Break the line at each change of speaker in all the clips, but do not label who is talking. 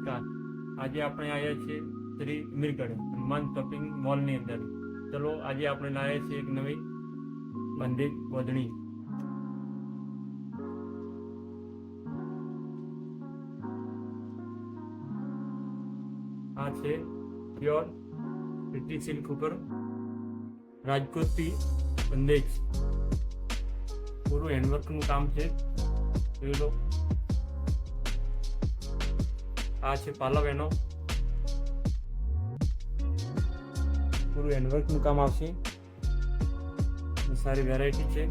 નમસ્કાર. આજે આપણે આવ્યા છીએ શ્રી મીરગઢ હનુમાન શોપિંગ મોલની અંદર. ચલો આજે આપણે લાવ્યા છીએ એક નવી બંધેજ ગોધણી. આ છે પ્યોર રિટી સિલ્ક ઉપર રાજકોટથી બંધેજ. પૂરું હેન્ડવર્કનું કામ છે. જોઈ લો. આ છે પાલવ એનો. પૂરું હેન્ડવર્કનું કામ આવશે. સારી વેરાયટી છે.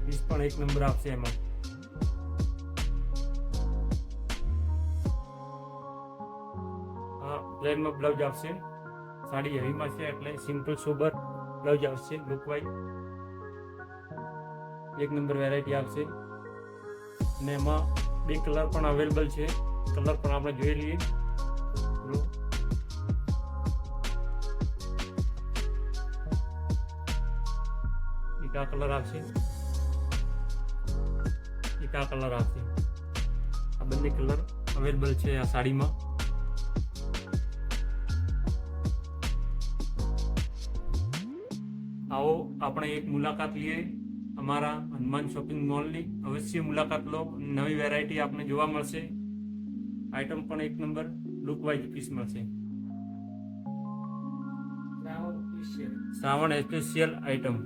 પીસ પણ એક નંબર આવશે એમાં. પ્લેનમાં બ્લાઉઝ આવશે. સાડી હેવીમાં છે એટલે સિમ્પલ સોબર બ્લાઉઝ આવશે. લુક વાઇઝ એક નંબર વેરાયટી આવશે. અને એમાં 2 કલર પણ અવેલેબલ છે. કલર પણ આપણે જોઈ લઈએ. એક આ કલર આવશે, એક આ કલર આવશે. આ બંને કલર અવેલેબલ છે આ સાડીમાં. આવો આપણે એક મુલાકાત લઈએ અમારા હનુમાન શોપિંગ મોલની. અવશ્ય મુલાકાત લો. નવી વેરાયટી આપને જોવા મળશે. આઈટમ પણ એક નંબર લુક વાઇઝ પીસ મળશે. Shravan special item.